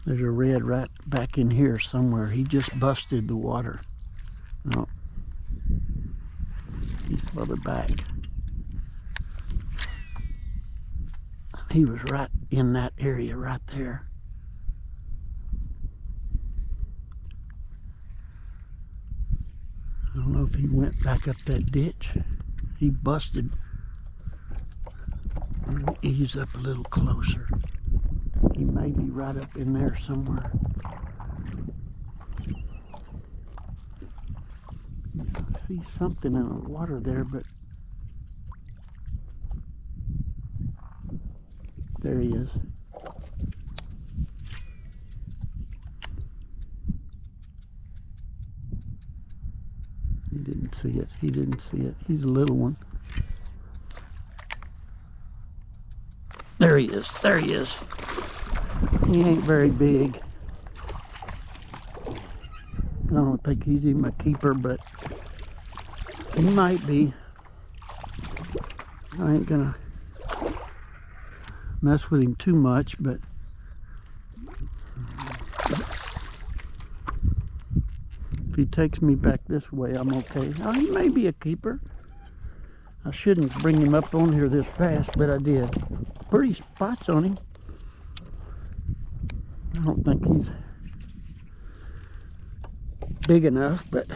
There's a red right back in here somewhere. He just busted the water. No. He's further back. He was right in that area right there. I don't know if he went back up that ditch. He busted. Let me ease up a little closer. He may be right up in there somewhere. I see something in the water there, but there he is. He didn't see it. He didn't see it. He's a little one. There he is. There he is. He ain't very big. I don't think he's even a keeper, but he might be. I ain't gonna mess with him too much, but if he takes me back this way, I'm okay. Oh, he may be a keeper. I shouldn't bring him up on here this fast, but I did. Pretty spots on him. I don't think he's big enough, but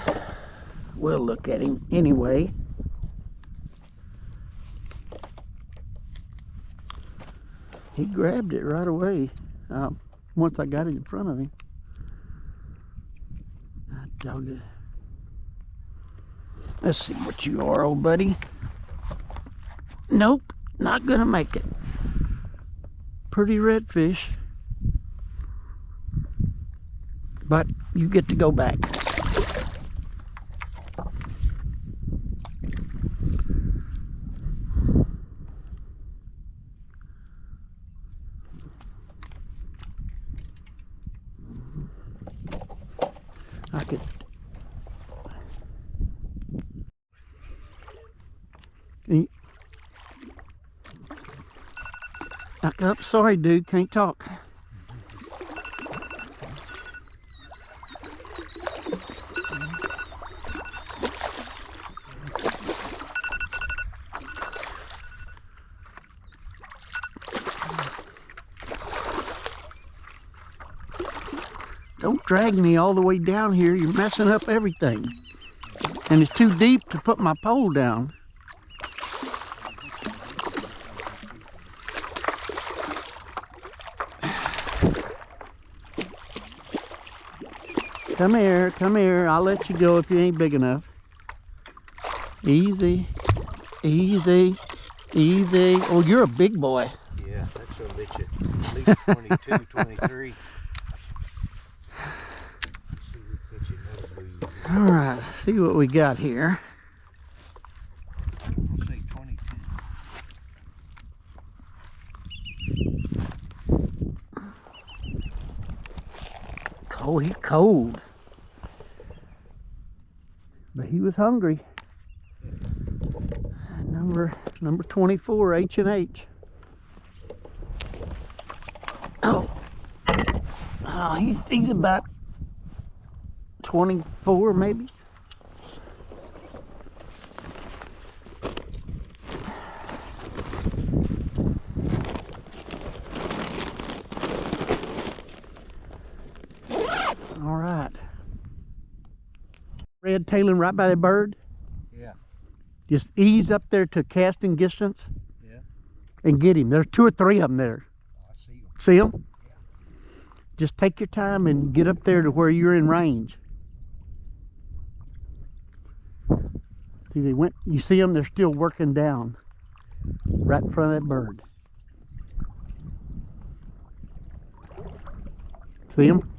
we'll look at him anyway. He grabbed it right away once I got it in front of him. Ah, dog it. Let's see what you are, old buddy. Nope, not gonna make it. Pretty redfish, but you get to go back. I could. Oh, sorry, dude, can't talk. Don't drag me all the way down here. You're messing up everything. And it's too deep to put my pole down. Come here, come here. I'll let you go if you ain't big enough. Easy, easy, easy. Oh, you're a big boy. Yeah, that's a bitch at least 22, 23. All right, see what we got here. I'll say 22. Oh, he's cold. But he was hungry. Number 24, H&H. Oh, he's about 24 maybe. All right. Red tailing right by the bird. Yeah. Just ease up there to casting distance. Yeah. And get him. There's 2 or 3 of them there. Oh, I see him. See them? Yeah. Just take your time and get up there to where you're in range. See, they went. You see them? They're still working down right in front of that bird. See them?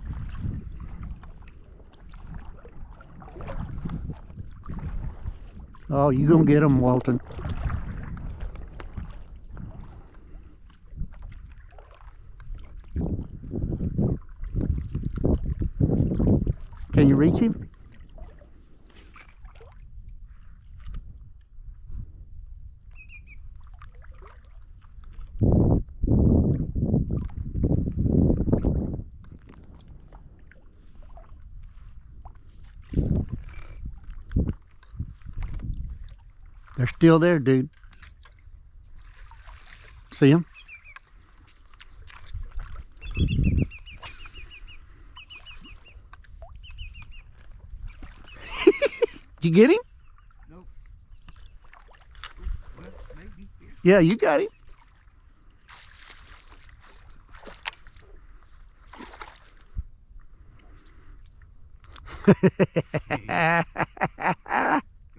Oh, you gonna get them, Walton. Can you reach him? They're still there, dude. See them? Did you get him? Nope. Well, maybe. Yeah, you got him. Come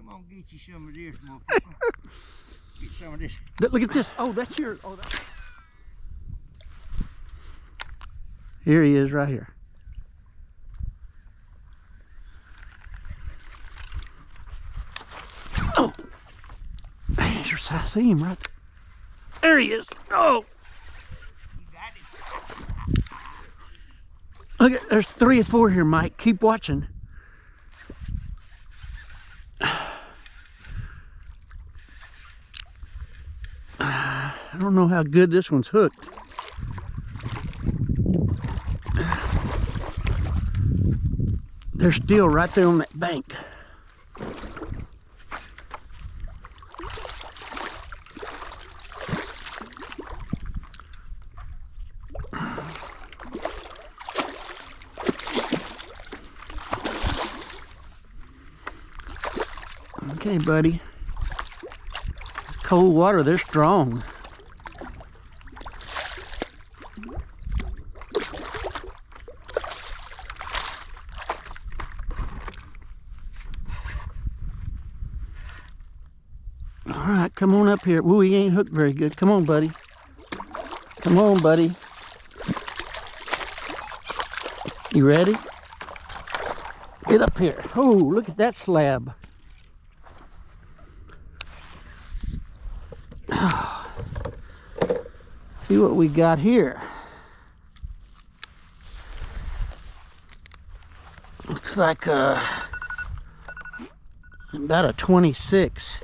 on, get you some of this, motherfucker. Get some of this. Look at this. Oh, that's your. Oh, that's... Here he is, right here. Oh, man, I see him right there. There he is. Oh, You got it. look at, there's 3 or 4 here, Mike. Keep watching. I don't know how good this one's hooked. They're still right there on that bank. Okay, buddy. Cold water, they're strong. All right, come on up here. Woo, he ain't hooked very good. Come on, buddy. Come on, buddy. You ready? Get up here. Oh, look at that slab. See what we got here. Looks like about a 26.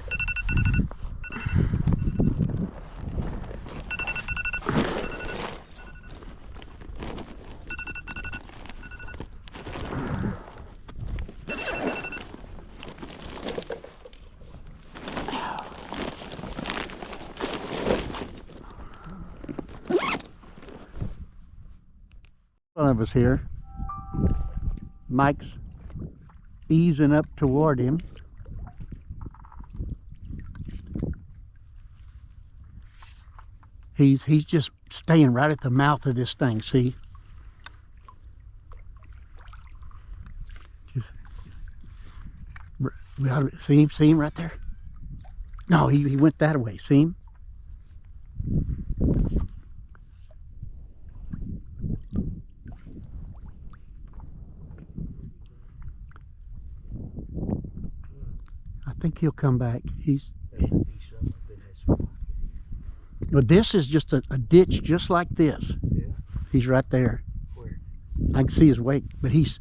One of us here. Mike's easing up toward him. He's just staying right at the mouth of this thing, see? See him right there? No, he went that way, see him? I think he'll come back. But this is just a ditch just like this. Yeah. He's right there. Where? I can see his wake, but he's...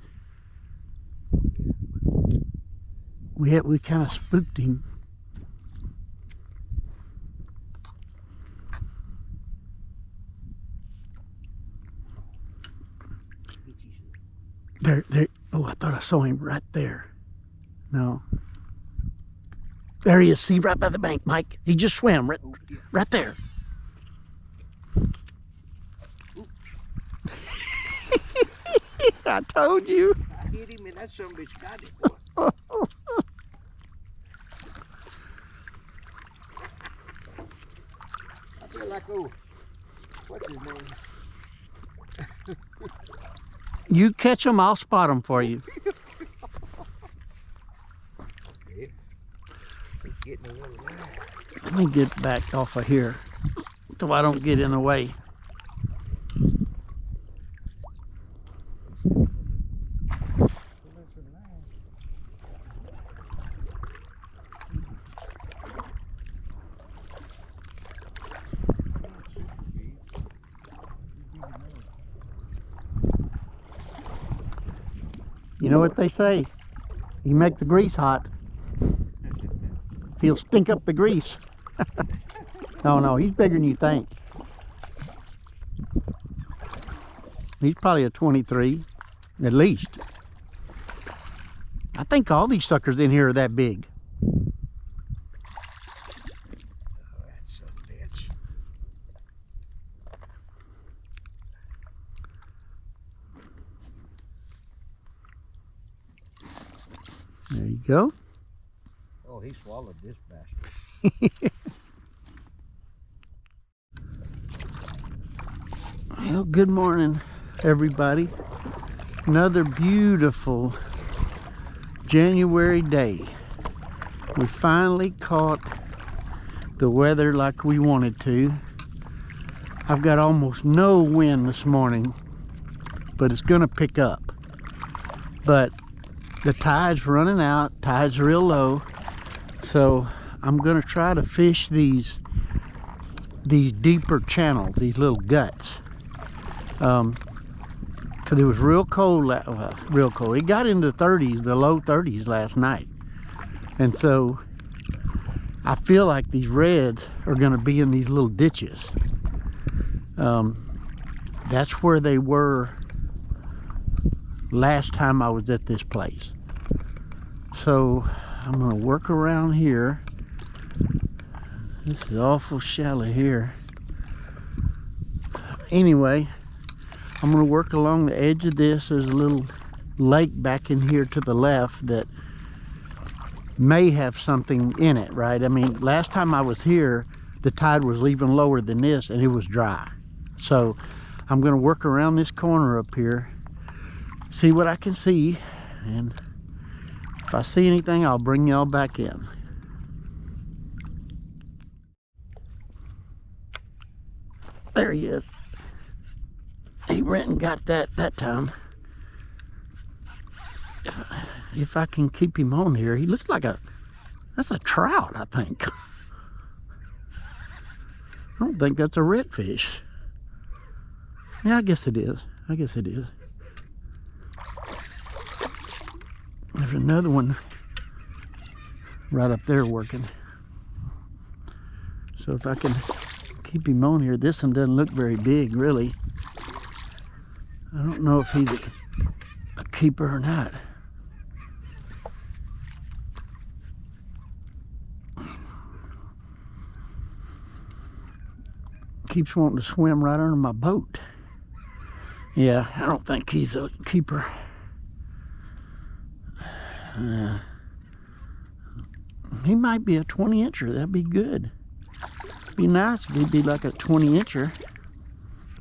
We kind of spooked him. There. Oh, I thought I saw him right there. No. There he is. See, right by the bank, Mike. He just swam right there. I told you. I hit him and that son of a bitch got it, boy. I feel like, oh, what's his name? You catch them, I'll spot them for you. Yeah. He's getting a little loud. Let me get back off of here so I don't get in the way. You know what they say? You make the grease hot. He'll stink up the grease. No, he's bigger than you think. He's probably a 23, at least. I think all these suckers in here are that big. There you go. Oh, he swallowed this bastard. Well, good morning, everybody. Another beautiful January day. We finally caught the weather like we wanted to. I've got almost no wind this morning, but it's gonna pick up. But the tide's running out, tide's real low, so I'm gonna try to fish these deeper channels, these little guts. Because it was real cold, real cold. It got into the 30s, the low 30s last night. And so I feel like these reds are gonna be in these little ditches. That's where they were last time I was at this place. So I'm gonna work around here. This is awful shallow here. Anyway, I'm gonna work along the edge of this. There's a little lake back in here to the left that may have something in it, right? I mean, last time I was here, the tide was even lower than this and it was dry. So I'm gonna work around this corner up here, see what I can see, and if I see anything, I'll bring y'all back in. There he is. He went and got that time. If I can keep him on here, he looks like that's a trout, I think. I don't think that's a redfish. Yeah, I guess it is. I guess it is. There's another one right up there working. So if I can keep him on here, this one doesn't look very big, really. I don't know if he's a keeper or not. Keeps wanting to swim right under my boat. Yeah, I don't think he's a keeper. He might be a 20-incher. That'd be good. Be nice if he'd be like a 20-incher.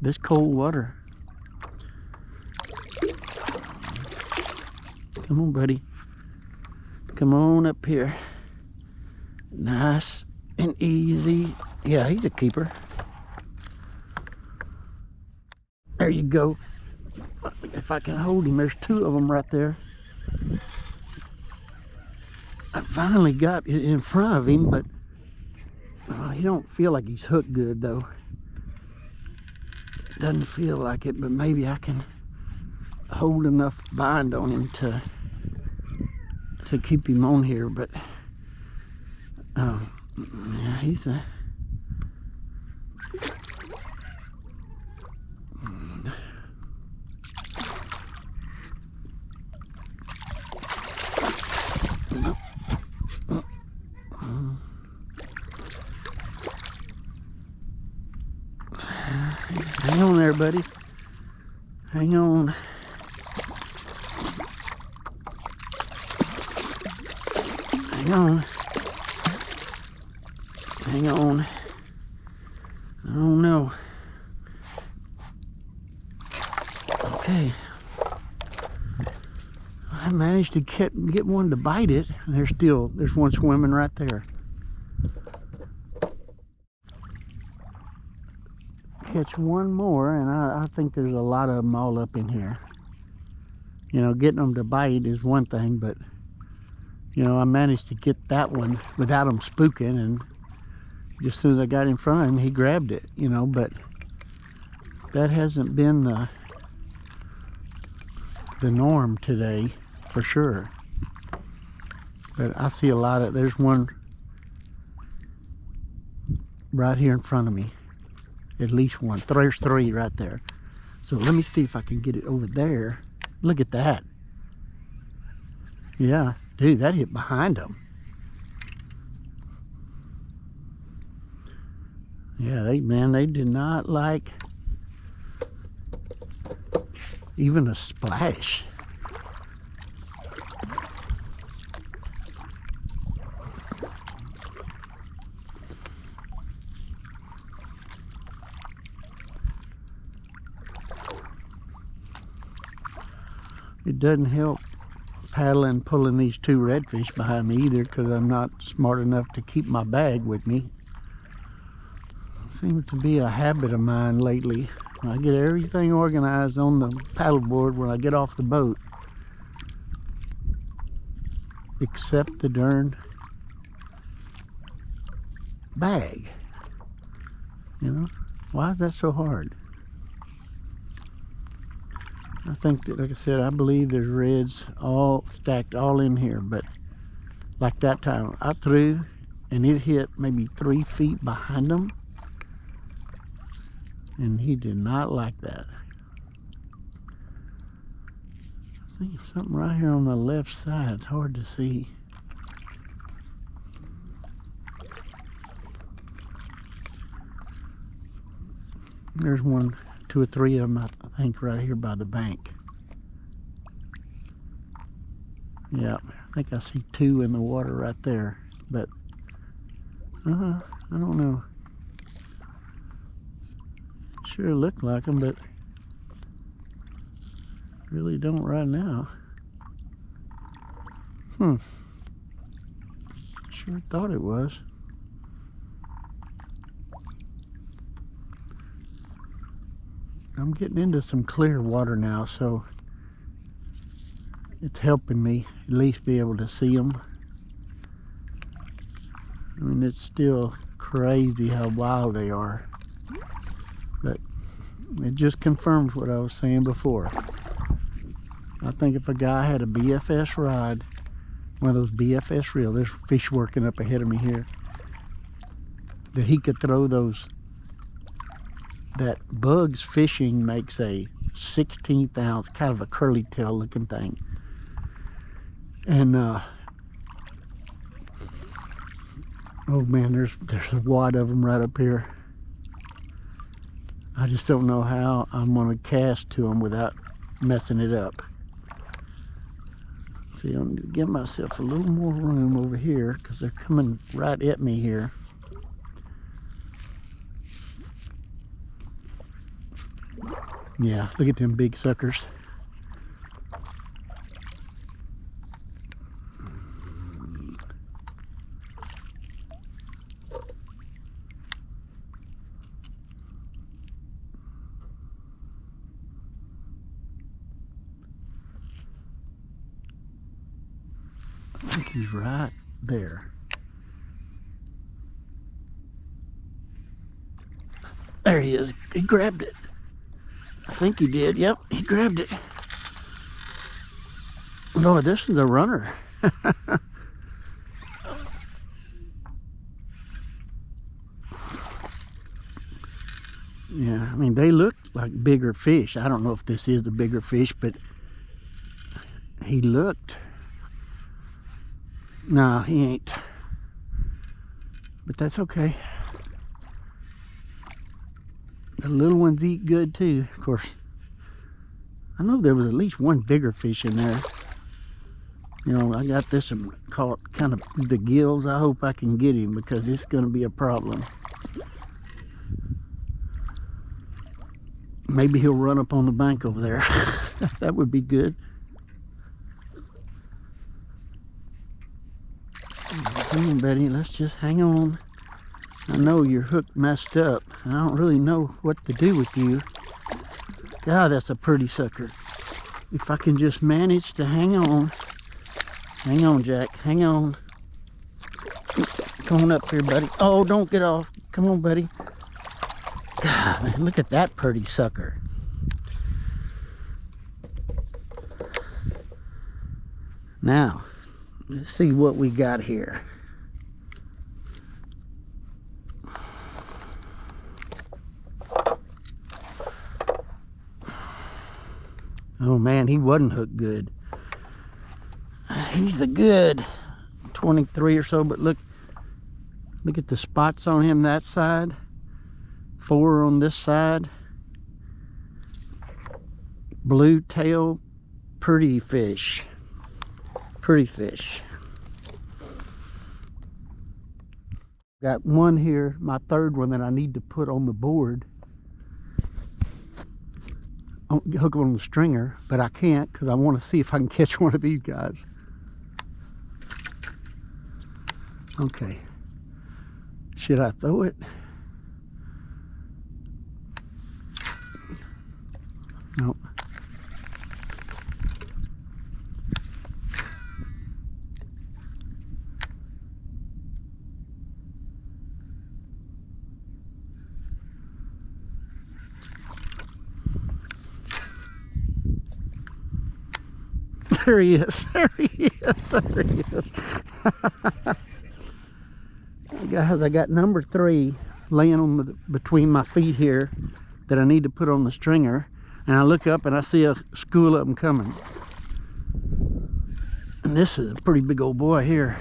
This cold water. Come on, buddy. Come on up here. Nice and easy. Yeah, he's a keeper. There you go. If I can hold him, there's two of them right there. I finally got it in front of him, but he don't feel like he's hooked good though. Doesn't feel like it, but maybe I can hold enough bind on him to keep him on here. But yeah, he's a hang on there, buddy. Hang on. Hang on. Hang on. I don't know. Okay. I managed to get one to bite it, and there's one swimming right there. Catch one more, and I think there's a lot of them all up in here. You know, getting them to bite is one thing, but you know, I managed to get that one without him spooking, and just as soon as I got in front of him, he grabbed it, you know. But that hasn't been the norm today, for sure. But I see a lot of, there's one right here in front of me. At least one. There's three right there. So let me see if I can get it over there. Look at that. Yeah, dude, that hit behind them. Yeah, they did not like even a splash. It doesn't help paddling, pulling these two redfish behind me either, because I'm not smart enough to keep my bag with me. Seems to be a habit of mine lately. I get everything organized on the paddleboard when I get off the boat, except the darn bag. You know, why is that so hard? I think that, like I said, I believe there's reds all stacked all in here, but like that time I threw and it hit maybe 3 feet behind him, and he did not like that. I think something right here on the left side. It's hard to see. There's one, 2 or 3 of them, I think, right here by the bank. Yeah, I think I see 2 in the water right there, but I don't know. Sure look like them, but really don't right now. Sure thought it was. I'm getting into some clear water now, so it's helping me at least be able to see them. I mean, it's still crazy how wild they are, but it just confirms what I was saying before. I think if a guy had a BFS rod, one of those BFS reels, there's fish working up ahead of me here, that he could throw those. That Bugs Fishing makes a 16th ounce, kind of a curly tail looking thing. And oh man, there's a wad of them right up here. I just don't know how I'm gonna cast to them without messing it up. See, I'm gonna give myself a little more room over here because they're coming right at me here. Yeah, look at them big suckers. I think he's right there. There he is. He grabbed it. I think he did. Yep, he grabbed it. Oh, this is a runner. Yeah, I mean, they look like bigger fish. I don't know if this is a bigger fish, but he looked. No, he ain't. But that's okay. The little ones eat good too, of course. I know there was at least one bigger fish in there. You know, I got this one caught kind of the gills. I hope I can get him because it's going to be a problem. Maybe he'll run up on the bank over there. That would be good. Come on, Betty, let's just hang on. I know your hook messed up. I don't really know what to do with you. God, that's a pretty sucker. If I can just manage to hang on. Hang on, Jack. Hang on. Come on up here, buddy. Oh, don't get off. Come on, buddy. God, man, look at that pretty sucker. Now, let's see what we got here. Oh man, he wasn't hooked good. He's a good 23 or so, but look at the spots on him that side. 4 on this side. Blue tail, pretty fish. Pretty fish. Got one here, my third one that I need to put on the board. hook him on the stringer, but I can't because I want to see if I can catch one of these guys. Okay. Should I throw it? Nope. There he is. There he is. There he is. Guys, I got number 3 laying on between my feet here that I need to put on the stringer. And I look up and I see a school of them coming. And this is a pretty big old boy here.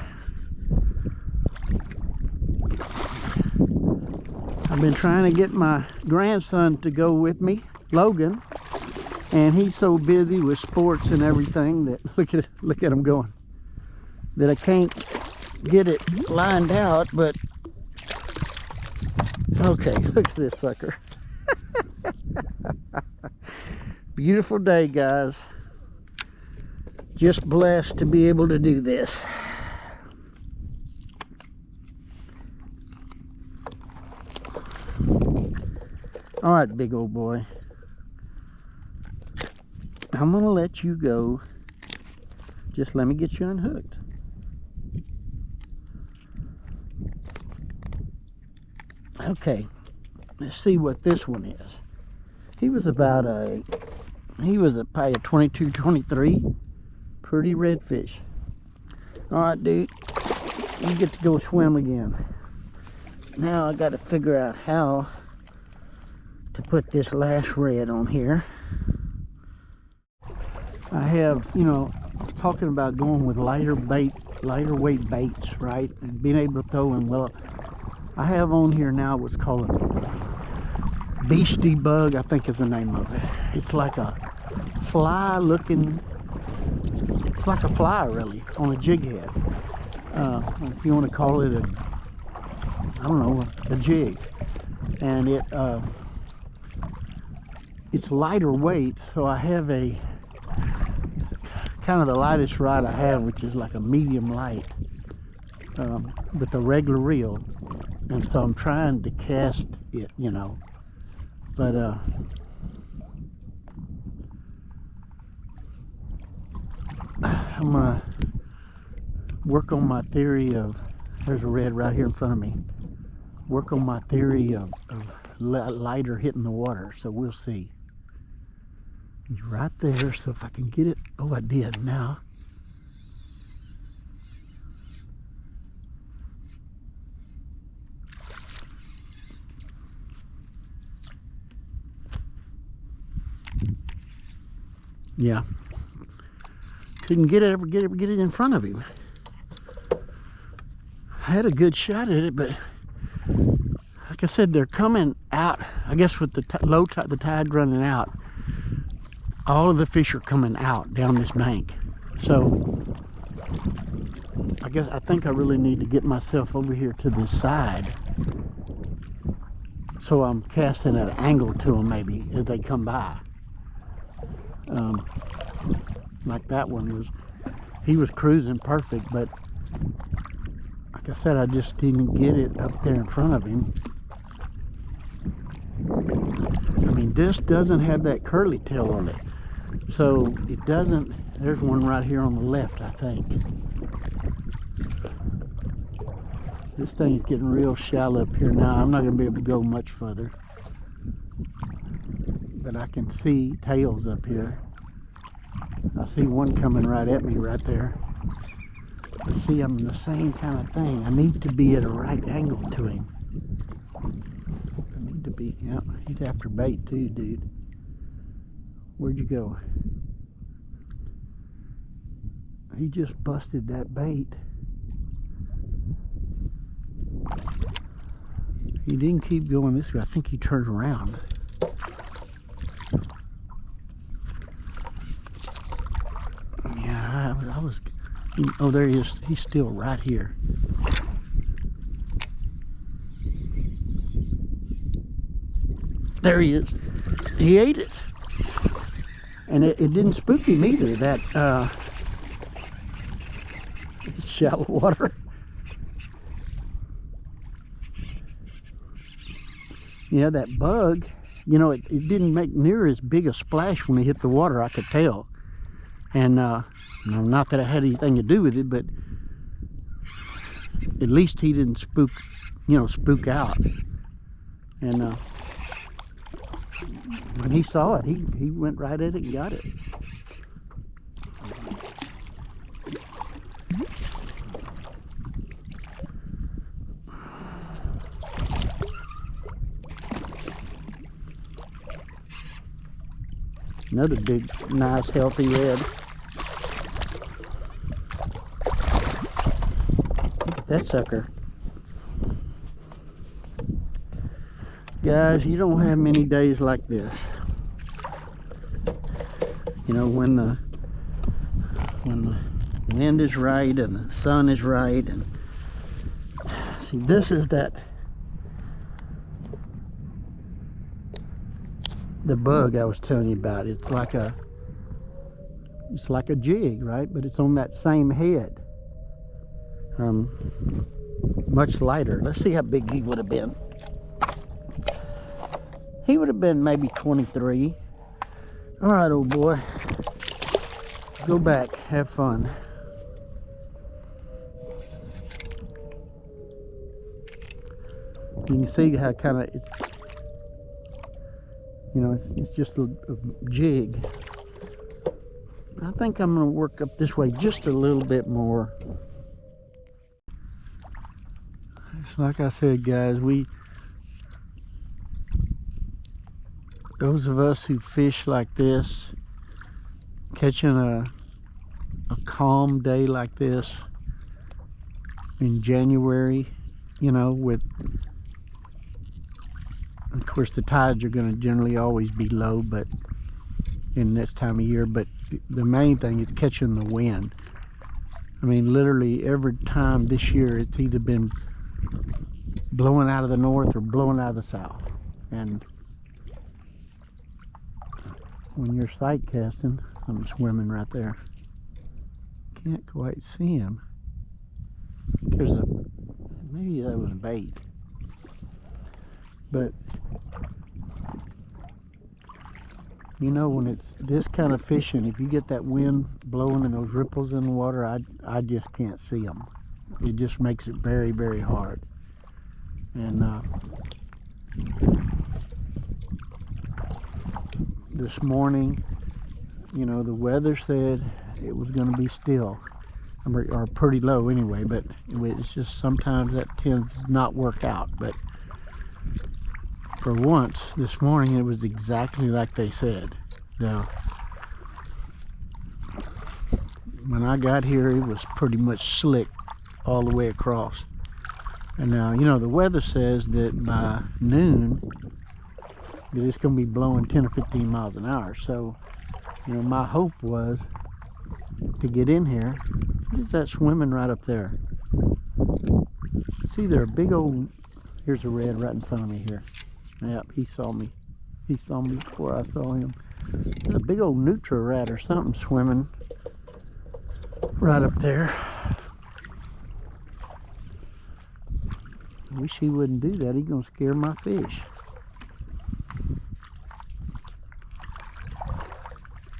I've been trying to get my grandson to go with me, Logan. And he's so busy with sports and everything that look at him going, that I can't get it lined out. But okay, look at this sucker. Beautiful day, guys. Just blessed to be able to do this. All right, big old boy. I'm gonna let you go. Just let me get you unhooked. Okay, let's see what this one is. He was about probably a 22, 23. Pretty redfish. All right, dude, you get to go swim again. Now I got to figure out how to put this last red on here. I have, you know, I was talking about going with lighter weight baits, right? And being able to throw them. Well, I have on here now what's called a beastie bug, I think is the name of it. It's like a fly looking, it's like a fly really, on a jig head. If you want to call it I don't know, a jig. And it's lighter weight, so I have a kind of the lightest rod I have, which is like a medium light, with a regular reel. And so I'm trying to cast it, you know, but I'm gonna work on my theory of, there's a red right here in front of me, work on my theory of lighter hitting the water. So we'll see. He's right there, so if I can get it, oh, I did now. Yeah, couldn't get it in front of him. I had a good shot at it, but like I said, they're coming out. I guess with the low tide, the tide running out, all of the fish are coming out down this bank. So I think I really need to get myself over here to this side, so I'm casting at an angle to them maybe as they come by. Like that one was, he was cruising perfect, but like I said, I just didn't get it up there in front of him. I mean, this doesn't have that curly tail on it, so it doesn't. There's one right here on the left, I think. This thing's getting real shallow up here now. I'm not going to be able to go much further, but I can see tails up here. I see one coming right at me right there. But see, I'm the same kind of thing. I need to be at a right angle to him. I need to be, yeah, he's after bait too, dude. Where'd you go? He just busted that bait. He didn't keep going this way. I think he turned around. Yeah, I was, oh, there he is. He's still right here. There he is. He ate it. And it didn't spook him either, that shallow water. Yeah, that bug, you know, it didn't make near as big a splash when it hit the water, I could tell. And not that it had anything to do with it, but at least he didn't spook out. And when he saw it, he went right at it and got it. Another big, nice, healthy red. Look at that sucker. Guys, you don't have many days like this. You know, when the wind is right and the sun is right. And see, this is the bug I was telling you about. It's like a jig, right? But it's on that same head. Much lighter. Let's see how big he would have been. He would have been maybe 23. All right, old boy. Go back. Have fun. You can see how kind of it's just a jig. I think I'm going to work up this way just a little bit more. It's like I said, guys, those of us who fish like this, catching a calm day like this in January, with, of course, the tides are going to generally always be low, but in this time of year, but the main thing is catching the wind. I mean, literally every time this year it's either been blowing out of the north or blowing out of the south. And when you're sight casting, I'm swimming right there. Can't quite see him. Maybe that was bait. But when it's this kind of fishing, if you get that wind blowing and those ripples in the water, I just can't see them. It just makes it very, very hard. And this morning, the weather said it was going to be still, or pretty low anyway, but it's just sometimes that tends to not work out. But for once this morning it was exactly like they said. Now, when I got here it was pretty much slick all the way across. And now, the weather says that by noon that it's going to be blowing 10 or 15 miles an hour. So, my hope was to get in here. What is that swimming right up there? See, there a big old, here's a red right in front of me here. Yep, he saw me. He saw me before I saw him. There's a big old nutria rat or something swimming right up there. I wish he wouldn't do that. He's gonna scare my fish.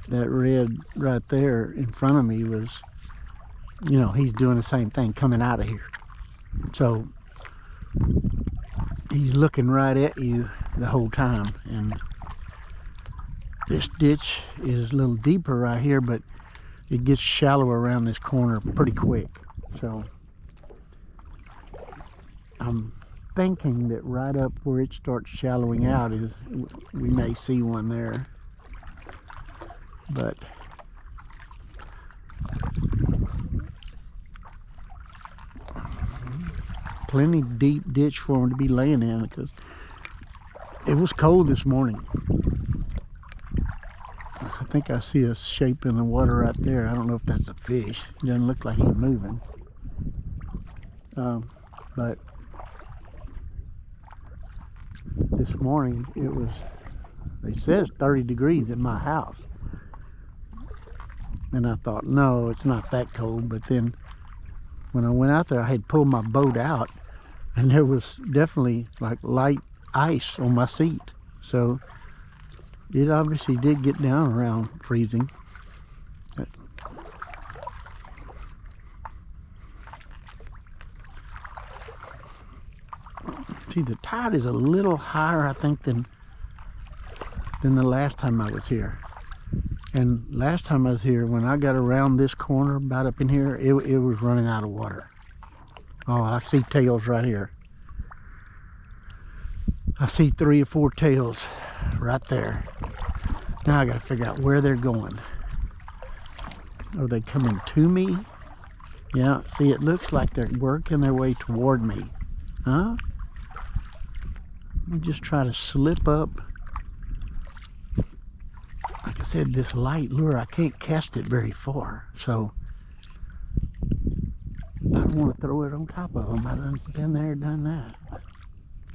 That red right there in front of me was, he's doing the same thing, coming out of here. So he's looking right at you the whole time. And this ditch is a little deeper right here, but it gets shallower around this corner pretty quick. So I'm thinking that right up where it starts shallowing out we may see one there. But plenty deep ditch for him to be laying in, because it was cold this morning. I think I see a shape in the water right there. I don't know if that's a fish. It doesn't look like he's moving. But this morning it was, they said it's 30 degrees in my house. And I thought, no, it's not that cold. But then when I went out there, I had pulled my boat out, and there was definitely like light ice on my seat. So it obviously did get down around freezing. But see, the tide is a little higher, I think, than the last time I was here. And last time I was here, when I got around this corner, about up in here, it was running out of water. Oh, I see tails right here. I see 3 or 4 tails right there. Now I gotta figure out where they're going. Are they coming to me? Yeah, see, it looks like they're working their way toward me. Huh? Let me just try to slip up. Like I said, this light lure, I can't cast it very far, so I don't want to throw it on top of them. I've been there, done that.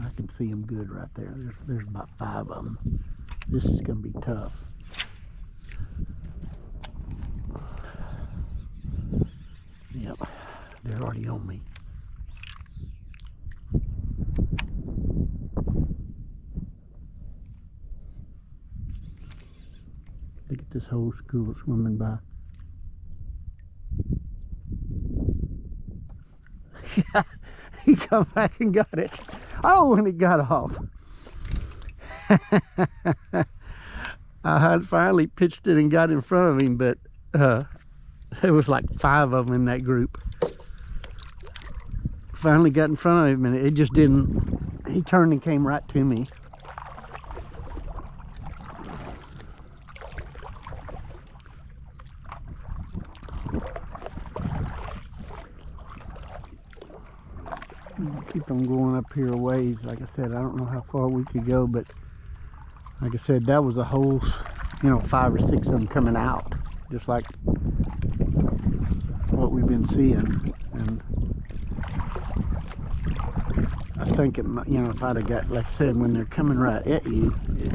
I can see them good right there. There's about 5 of them. This is going to be tough. Yep, they're already on me. Look at this whole school swimming by. He come back and got it. Oh, and he got off. I had finally pitched it and got in front of him, but there was like 5 of them in that group. Finally got in front of him, and it just didn't. He turned and came right to me. Keep on going up here a ways. Like I said, I don't know how far we could go, but like I said, that was a whole, 5 or 6 of them coming out, just like what we've been seeing. And I think it might, if I'd have got, like I said, when they're coming right at you, it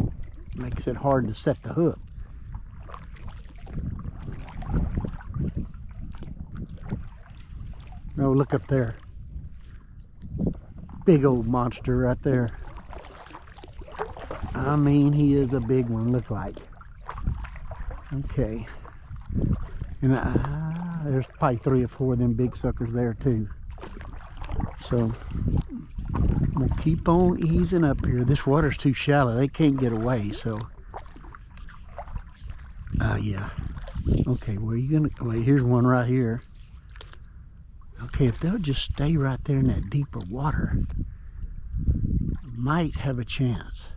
makes it hard to set the hook. Oh, look up there. Big old monster right there. I mean, he is a big one, look like. Okay. And there's probably 3 or 4 of them big suckers there too. So we'll keep on easing up here. This water's too shallow. They can't get away, so. Yeah. Okay, where are you gonna, wait, here's one right here. Okay, if they'll just stay right there in that deeper water, might have a chance.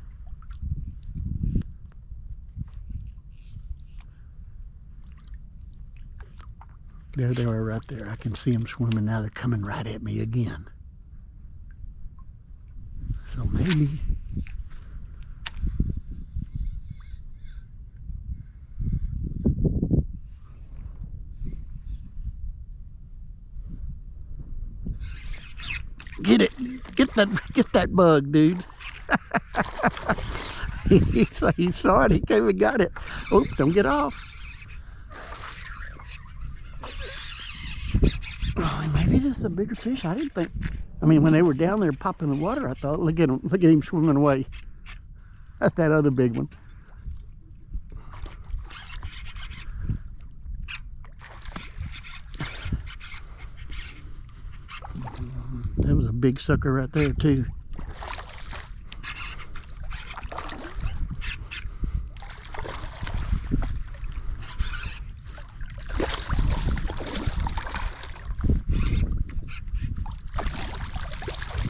There they are right there. I can see them swimming now. They're coming right at me again. So maybe. Get it. Get that bug, dude. He saw it. He came and got it. Oh, don't get off. Oh, maybe this is a bigger fish. I didn't think. I mean, when they were down there popping the water, I thought, look at him. Look at him swimming away. That's that other big one. That was a big sucker right there too.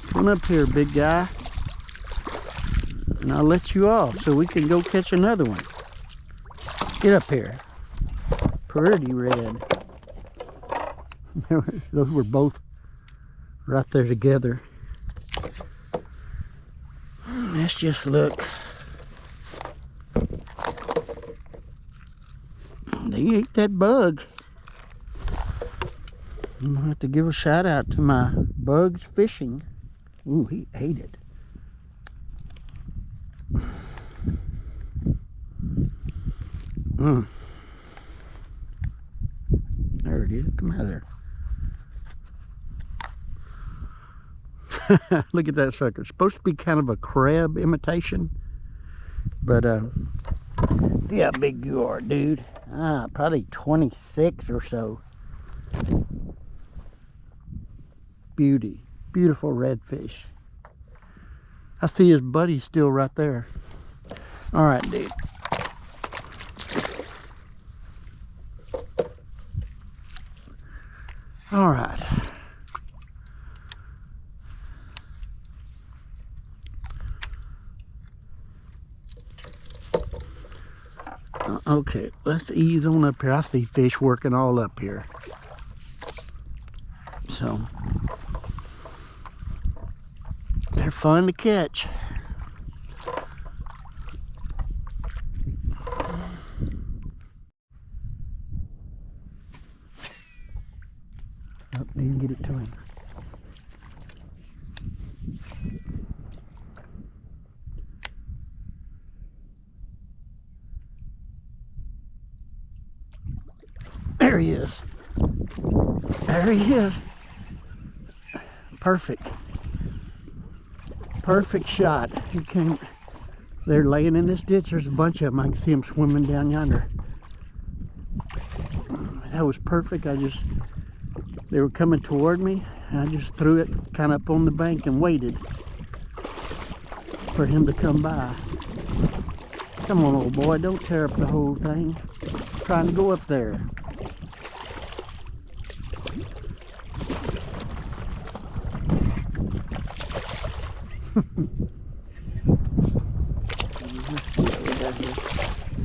Come up here, big guy, and I'll let you off so we can go catch another one. Get up here. Pretty red. Those were both right there together. Let's just look. They ate that bug. I'm gonna have to give a shout out to my bugs fishing. Ooh, he ate it. There it is. Come out of there. Look at that sucker. It's supposed to be kind of a crab imitation. But, see how big you are, dude. Probably 26 or so. Beauty. Beautiful redfish. I see his buddy still right there. All right, dude. All right. Okay, let's ease on up here. I see fish working all up here. So, they're fun to catch. Oh, need to get it to him. There he is. There he is. Perfect. Perfect shot. He came. They're laying in this ditch. There's a bunch of them. I can see them swimming down yonder. That was perfect. They were coming toward me, and I just threw it kind of up on the bank and waited for him to come by. Come on, old boy. Don't tear up the whole thing. I'm trying to go up there.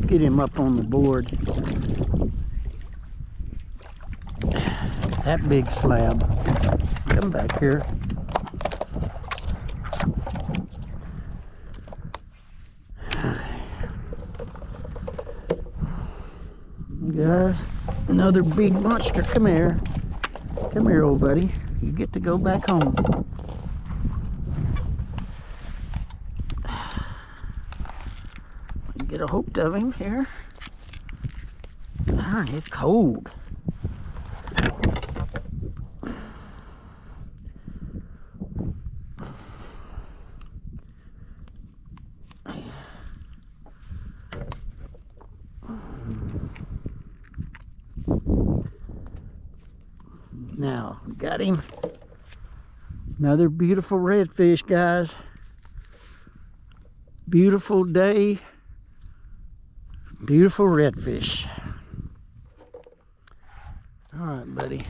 Get him up on the board. That big slab. Come back here. Guys, another big monster. Come here. Come here, old buddy. You get to go back home. Get a hold of him here. Darn, it's cold. Now, got him. Another beautiful redfish, guys. Beautiful day. Beautiful redfish. All right, buddy.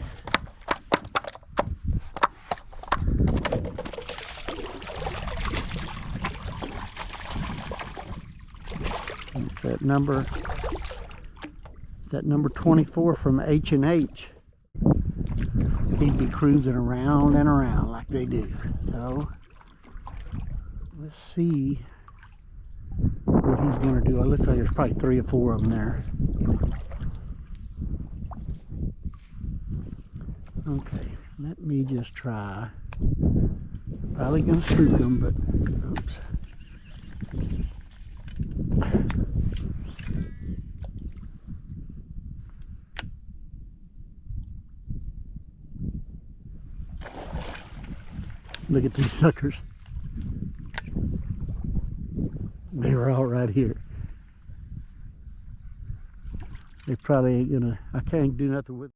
It's that number 24 from H&H. He'd be cruising around and around like they do. So let's see what he's going to do. It looks like there's probably 3 or 4 of them there. Okay, let me just try. Probably going to spook him, but oops. Look at these suckers. They were all right here. They probably ain't gonna, I can't do nothing with